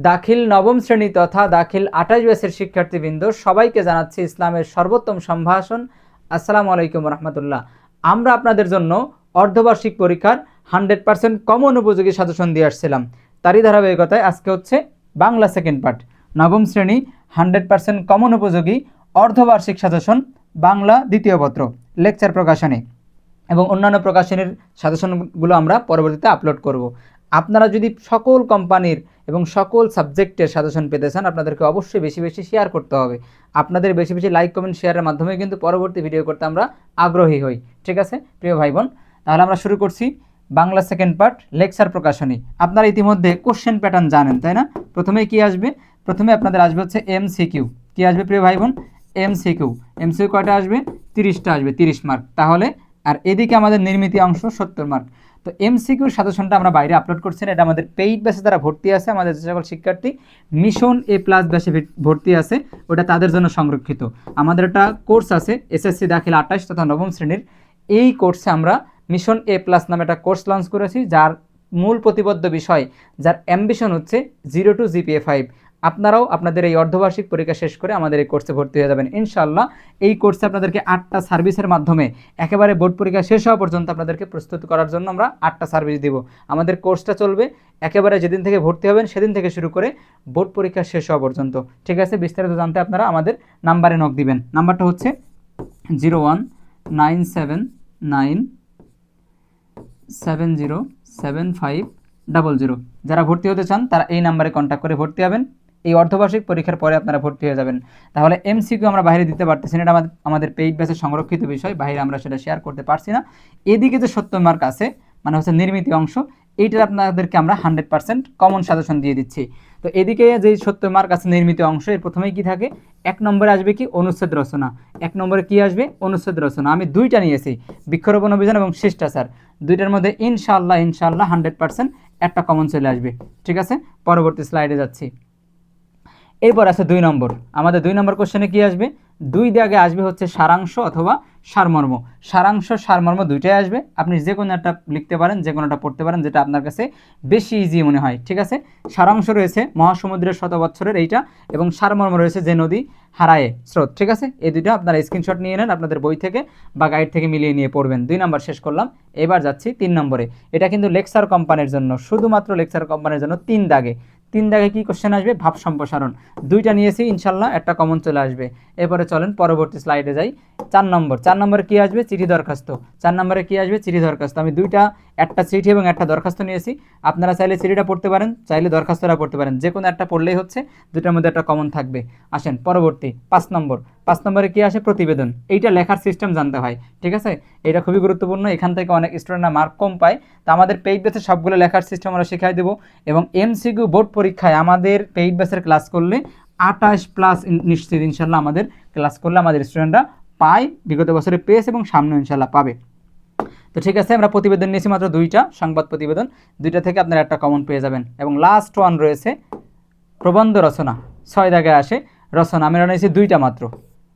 দাখিল নবম শ্রেণী তথা দাখিল 28 ব্যাচের শিক্ষার্থীবৃন্দ সবাইকে জানাচ্ছি ইসলামের সর্বোত্তম সম্ভাষণ। আসসালামু আলাইকুম রহমতুল্লাহ। আমরা আপনাদের জন্য অর্ধবার্ষিক পরীক্ষার 100% কমন উপযোগী সাজেশন দিয়ে আসছিলাম। তারই ধারাবাহিকতায় আজকে হচ্ছে বাংলা সেকেন্ড পার্ট, নবম শ্রেণী 100% কমন উপযোগী অর্ধবার্ষিক সাজেশন বাংলা দ্বিতীয় পত্র লেকচার প্রকাশনী এবং অন্যান্য প্রকাশনীর সাজেশনগুলো আমরা পরবর্তীতে আপলোড করব। আপনারা যদি সকল কোম্পানির এবং সকল সাবজেক্টের সাজেশন পেতে চান, আপনাদেরকে অবশ্যই বেশি বেশি শেয়ার করতে হবে। আপনাদের বেশি বেশি লাইক কমেন্ট শেয়ারের মাধ্যমে কিন্তু পরবর্তী ভিডিও করতে আমরা আগ্রহী হই। ঠিক আছে প্রিয় ভাই বোন, তাহলে আমরা শুরু করছি বাংলা সেকেন্ড পার্ট লেকচার প্রকাশনী। আপনারা ইতিমধ্যে কোশ্চেন প্যাটার্ন জানেন, তাই না? প্রথমে কি আসবে? প্রথমে আপনাদের আসবে হচ্ছে এমসিকিউ। কি আসবে প্রিয় ভাই বোন? এমসিকিউ। এমসিকিউ কয়টা আসবে? 30টা আসবে, 30 মার্ক। তাহলে আর এদিকে আমাদের নির্মিতি অংশ 70 মার্ক। তো এমসিকিউর সাজেশনটা আমরা বাইরে আপলোড করছি না, এটা আমাদের পেইড ব্যাচে যারা ভর্তি আছে, আমাদের যে সকল শিক্ষার্থী মিশন এ প্লাস ব্যাচে ভর্তি আছে, ওটা তাদের জন্য সংরক্ষিত। আমাদের একটা কোর্স আছে এসএসসি দাখিল 28 তথা নবম শ্রেণীর। এই কোর্সে আমরা মিশন এ প্লাস নামে একটা কোর্স লঞ্চ করেছি, যার মূল প্রতিবদ্ধ বিষয়, যার অ্যাম্বিশন হচ্ছে 0 to GPA 5। আপনারাও আপনাদের এই অর্ধবার্ষিক পরীক্ষা শেষ করে আমাদের এই কোর্সে ভর্তি হয়ে যাবেন ইনশাআল্লাহ। এই কোর্সে আপনাদেরকে 8টা সার্ভিসের মাধ্যমে একেবারে বোর্ড পরীক্ষা শেষ হওয়া পর্যন্ত আপনাদেরকে প্রস্তুত করার জন্য আমরা 8টা সার্ভিস দিব। আমাদের কোর্সটা চলবে একেবারে যেদিন থেকে ভর্তি হবেন সেদিন থেকে শুরু করে বোর্ড পরীক্ষা শেষ হওয়া পর্যন্ত। ঠিক আছে, বিস্তারিত জানতে আপনারা আমাদের নাম্বারে নক দিবেন। নাম্বারটা হচ্ছে 01979707500। যারা ভর্তি হতে চান তারা এই নাম্বারে কন্ট্যাক্ট করে ভর্তি হবেন। এই অর্ধবার্ষিক পরীক্ষার পরে আপনারা ভর্তি হয়ে যাবেন। তাহলে এমসিকিউ আমরা বাইরে দিতে পারতেছি না, এটা আমাদের পেইড ব্যাচের সংরক্ষিত বিষয়, বাইরে আমরা সেটা শেয়ার করতে পারছি না। এদিকে যে 70 মার্ক আছে, মানে হচ্ছে নির্মিতি অংশ, এইটার আপনাদেরকে আমরা 100% কমন সাজেশন দিয়ে দিচ্ছি। তো এদিকে যে 70 মার্ক আছে নির্মিতি অংশ, এর প্রথমেই কি থাকে? 1 নম্বরে আসবে কি? অনুচ্ছেদ রচনা। 1 নম্বরে কি আসবে? অনুচ্ছেদ রচনা। আমি দুইটা নিয়েছি, বৃক্ষরোপণ অভিযান এবং শিষ্টাচার। দুইটার মধ্যে ইনশাআল্লাহ 100% একটা কমন চলে আসবে। ঠিক আছে, পরবর্তী স্লাইডে যাচ্ছি। এরপর আছে 2 নম্বর। আমাদের 2 নম্বর কোশ্চেনে কি আসবে? 2 দাগে আসবে হচ্ছে সারাংশ অথবা সারমর্ম। সারাংশ সারমর্ম দুইটাই আসবে, আপনি যে কোনো একটা লিখতে পারেন, যে কোনোটা পড়তে পারেন, যেটা আপনার কাছে বেশি ইজি মনে হয়। ঠিক আছে, সারাংশ রয়েছে মহাসমুদ্রের 100 বৎসরের এইটা, এবং সারমর্ম রয়েছে যে নদী হারায় স্রোত। ঠিক আছে, এই দুইটা আপনারা স্ক্রিনশট নিয়ে নেন, আপনাদের বই থেকে বা গাইড থেকে মিলিয়ে নিয়ে পড়বেন। 2 নম্বর শেষ করলাম। এবার যাচ্ছি 3 নম্বরে। এটা কিন্তু লেকচার কোম্পানির জন্য, শুধুমাত্র লেকচার কোম্পানির জন্য 3 দাগে। 3 দাগে কি কোশ্চেন আসবে? ভাব সম্প্রসারণ। দুইটা নিয়েছি, ইনশাল্লাহ একটা কমন চলে আসবে। এরপরে চলেন পরবর্তী স্লাইডে যাই। 4 নম্বর। 4 নম্বরে কি আসবে? চিঠি দরখাস্ত। 4 নম্বরে কি আসবে? চিঠি দরখাস্ত। আমি দুইটা, একটা চিঠি এবং একটা দরখাস্ত নিয়েছি। আপনারা চাইলে চিঠিটা পড়তে পারেন, চাইলে দরখাস্তটা পড়তে পারেন, যে কোনো একটা পড়লেই হচ্ছে, দুটার মধ্যে একটা কমন থাকবে। আসেন পরবর্তী 5 নম্বর। 5 নম্বরে কি আসে? প্রতিবেদন। এইটা লেখার সিস্টেম জানতে হয়। ঠিক আছে, এটা খুবই গুরুত্বপূর্ণ, এখান থেকে অনেক স্টুডেন্টরা মার্ক কম পায়। তো আমাদের পেইড ব্যাচে সবগুলো লেখার সিস্টেম আমরা শেখাই দেবো, এবং এমসিকিউ বোর্ড পরীক্ষায় আমাদের পেইড ব্যাচের ক্লাস করলে 28+ নিশ্চিত ইনশাল্লাহ আমাদের ক্লাস করলে আমাদের স্টুডেন্টরা পায়, বিগত বছরে পেয়েছে এবং সামনে ইনশাল্লাহ পাবে। তো ঠিক আছে, আমরা প্রতিবেদন নিয়েছি মাত্র 2টা, সংবাদ প্রতিবেদন। 2টা থেকে আপনারা একটা কমন পেয়ে যাবেন। এবং লাস্ট ওয়ান রয়েছে প্রবন্ধ রচনা। 6 দাগে আসে রচনা, আমরা নিয়েছি 2টা মাত্র।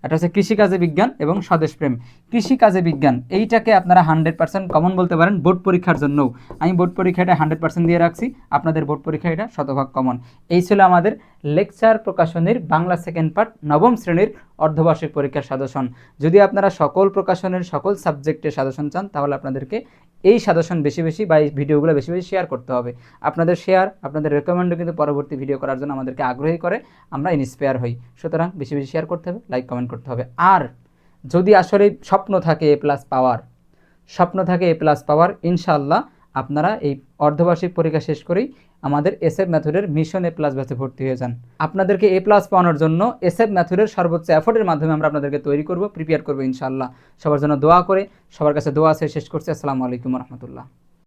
এটা হচ্ছে কৃষিকাজে বিজ্ঞান এবং স্বদেশপ্রেম। কৃষিকাজে বিজ্ঞান এইটাকে আপনারা 100% কমন বলতে পারেন বোর্ড পরীক্ষার জন্যও। আমি বোর্ড পরীক্ষাটা 100% দিয়ে রাখছি, আপনাদের বোর্ড পরীক্ষা এটা 100% কমন। এই ছিল আমাদের লেকচার প্রকাশনীর বাংলা সেকেন্ড পার্ট নবম শ্রেণীর অর্ধবার্ষিক পরীক্ষার সাজেশন। যদি আপনারা সকল প্রকাশনের সকল সাবজেক্টের সাজেশন চান, তাহলে আপনাদেরকে এই সাজেশন বেশি বেশি বা এই ভিডিওগুলো বেশি বেশি শেয়ার করতে হবে। আপনাদের শেয়ার, আপনাদের রেকমেন্ডও কিন্তু পরবর্তী ভিডিও করার জন্য আমাদেরকে আগ্রহী করে, আমরা ইন্সপায়ার হই। সুতরাং বেশি বেশি শেয়ার করতে হবে, লাইক কমেন্ট করতে হবে। আর যদি আসলে স্বপ্ন থাকে এ প্লাস পাওয়ার, স্বপ্ন থাকে এ প্লাস পাওয়ার, ইনশাআল্লাহ আপনারা এই অর্ধবার্ষিক পরীক্ষা শেষ করেই আমাদের এসএফ মেথডের মিশন এ প্লাস ব্যাচে ভর্তি হয়ে যান। আপনাদেরকে এ প্লাস পাওয়ানোর জন্য এসএফ মেথডের সর্বোচ্চ এফোর্টের মাধ্যমে আমরা আপনাদেরকে তৈরি করব, প্রিপেয়ার করবো ইনশাআল্লাহ। সবার জন্য দোয়া করে, সবার কাছে দোয়া আছে, শেষ করছি। আসসালামু আলাইকুম রহমতুল্লাহ।